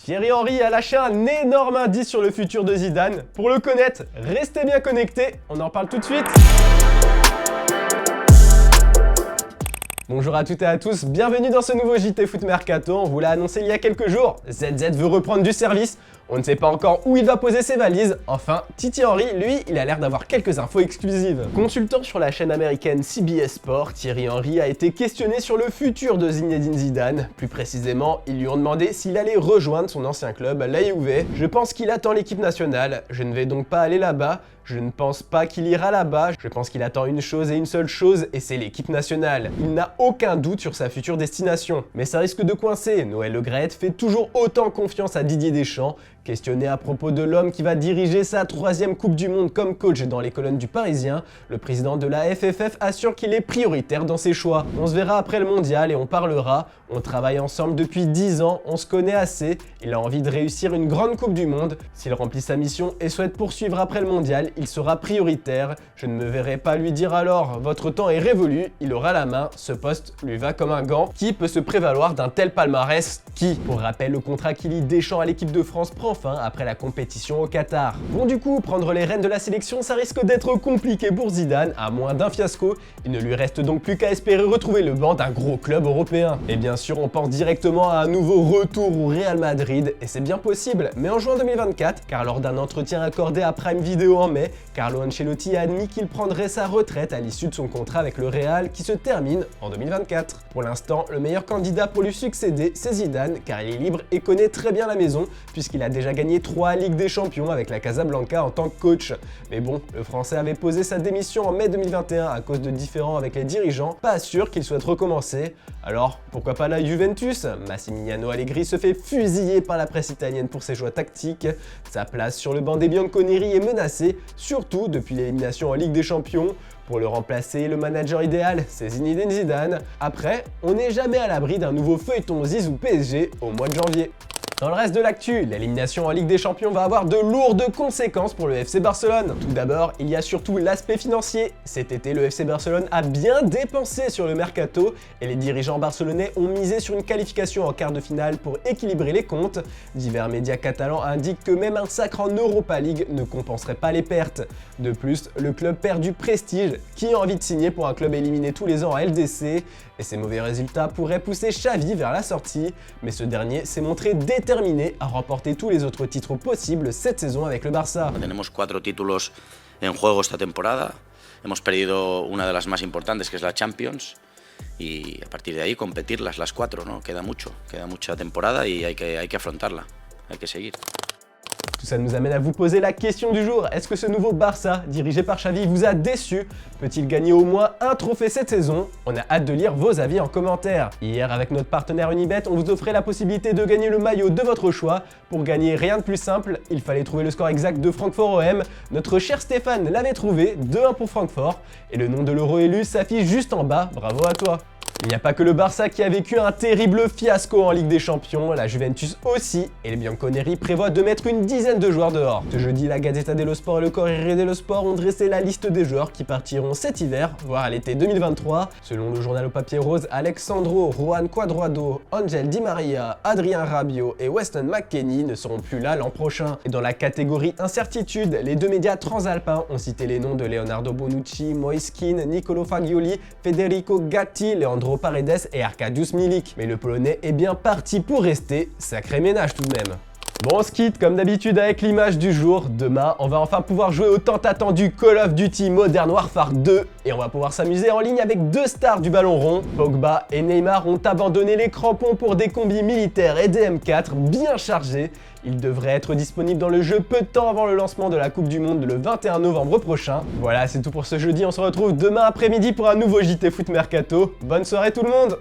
Thierry Henry a lâché un énorme indice sur le futur de Zidane. Pour le connaître, restez bien connectés, on en parle tout de suite. Bonjour à toutes et à tous, bienvenue dans ce nouveau JT Foot Mercato. On vous l'a annoncé il y a quelques jours, ZZ veut reprendre du service. On ne sait pas encore où il va poser ses valises. Enfin, Titi Henry, lui, il a l'air d'avoir quelques infos exclusives. Consultant sur la chaîne américaine CBS Sport, Thierry Henry a été questionné sur le futur de Zinedine Zidane. Plus précisément, ils lui ont demandé s'il allait rejoindre son ancien club, la Juve. Je pense qu'il attend l'équipe nationale, je ne vais donc pas aller là-bas. Je ne pense pas qu'il ira là-bas, je pense qu'il attend une chose et une seule chose, et c'est l'équipe nationale. Il n'a aucun doute sur sa future destination. Mais ça risque de coincer, Noël Le Graët fait toujours autant confiance à Didier Deschamps. Questionné à propos de l'homme qui va diriger sa 3e Coupe du Monde comme coach dans les colonnes du Parisien, le président de la FFF assure qu'il est prioritaire dans ses choix. On se verra après le mondial et on parlera. On travaille ensemble depuis 10 ans, on se connaît assez. Il a envie de réussir une grande Coupe du Monde. S'il remplit sa mission et souhaite poursuivre après le mondial, il sera prioritaire. Je ne me verrai pas lui dire alors « Votre temps est révolu », il aura la main, ce poste lui va comme un gant. Qui peut se prévaloir d'un tel palmarès? Qui? Pour rappel, le contrat qui lie Deschamps à l'équipe de France prend fin après la compétition au Qatar. Bon, du coup, prendre les rênes de la sélection, ça risque d'être compliqué pour Zidane, à moins d'un fiasco. Il ne lui reste donc plus qu'à espérer retrouver le banc d'un gros club européen. Et bien sûr, on pense directement à un nouveau retour au Real Madrid, et c'est bien possible, mais en juin 2024, car lors d'un entretien accordé à Prime Video en mai, Carlo Ancelotti a admis qu'il prendrait sa retraite à l'issue de son contrat avec le Real qui se termine en 2024. Pour l'instant, le meilleur candidat pour lui succéder, c'est Zidane, car il est libre et connaît très bien la maison, puisqu'il a déjà gagné 3 Ligues des Champions avec la Casablanca en tant que coach. Mais bon, le Français avait posé sa démission en mai 2021 à cause de différends avec les dirigeants, pas sûr qu'il souhaite recommencer. Alors, pourquoi pas la Juventus? Massimiliano Allegri se fait fusiller par la presse italienne pour ses choix tactiques. Sa place sur le banc des Bianconeri est menacée, surtout depuis l'élimination en Ligue des Champions. Pour le remplacer, le manager idéal, c'est Zinedine Zidane. Après, on n'est jamais à l'abri d'un nouveau feuilleton Zizou PSG au mois de janvier. Dans le reste de l'actu, l'élimination en Ligue des Champions va avoir de lourdes conséquences pour le FC Barcelone. Tout d'abord, il y a surtout l'aspect financier. Cet été, le FC Barcelone a bien dépensé sur le mercato et les dirigeants barcelonais ont misé sur une qualification en quart de finale pour équilibrer les comptes. Divers médias catalans indiquent que même un sacre en Europa League ne compenserait pas les pertes. De plus, le club perd du prestige. Qui a envie de signer pour un club éliminé tous les ans à LDC? Et ces mauvais résultats pourraient pousser Xavi vers la sortie, mais ce dernier s'est montré déterminé à remporter tous les autres titres possibles cette saison avec le Barça. Tenemos 4 títulos en juego esta temporada. Hemos perdido una de las más importantes, que es la Champions, y a partir de ahí competir las 4, ¿no? Queda mucha temporada y hay que afrontarla, hay que seguir. Tout ça nous amène à vous poser la question du jour. Est-ce que ce nouveau Barça, dirigé par Xavi, vous a déçu? Peut-il gagner au moins un trophée cette saison? On a hâte de lire vos avis en commentaire. Hier, avec notre partenaire Unibet, on vous offrait la possibilité de gagner le maillot de votre choix. Pour gagner, rien de plus simple, il fallait trouver le score exact de Francfort OM. Notre cher Stéphane l'avait trouvé, 2-1 pour Francfort. Et le nom de l'euro élu s'affiche juste en bas, bravo à toi. Il n'y a pas que le Barça qui a vécu un terrible fiasco en Ligue des Champions, la Juventus aussi, et les Bianconeri prévoient de mettre une dizaine de joueurs dehors. Ce jeudi, la Gazzetta dello Sport et le Corriere dello Sport ont dressé la liste des joueurs qui partiront cet hiver, voire à l'été 2023. Selon le journal au papier rose, Alexandro, Juan Cuadrado, Angel Di Maria, Adrien Rabiot et Weston McKennie ne seront plus là l'an prochain. Et dans la catégorie incertitude, les deux médias transalpins ont cité les noms de Leonardo Bonucci, Moise Kean, Nicolo Fagioli, Federico Gatti, Leandro Paredes et Arkadiusz Milik. Mais le Polonais est bien parti pour rester, sacré ménage tout de même. Bon, on se quitte comme d'habitude avec l'image du jour. Demain, on va enfin pouvoir jouer au tant attendu Call of Duty Modern Warfare 2 et on va pouvoir s'amuser en ligne avec 2 stars du ballon rond. Pogba et Neymar ont abandonné les crampons pour des combis militaires et des M4 bien chargés. Ils devraient être disponibles dans le jeu peu de temps avant le lancement de la Coupe du Monde le 21 novembre prochain. Voilà, c'est tout pour ce jeudi. On se retrouve demain après-midi pour un nouveau JT Foot Mercato. Bonne soirée tout le monde!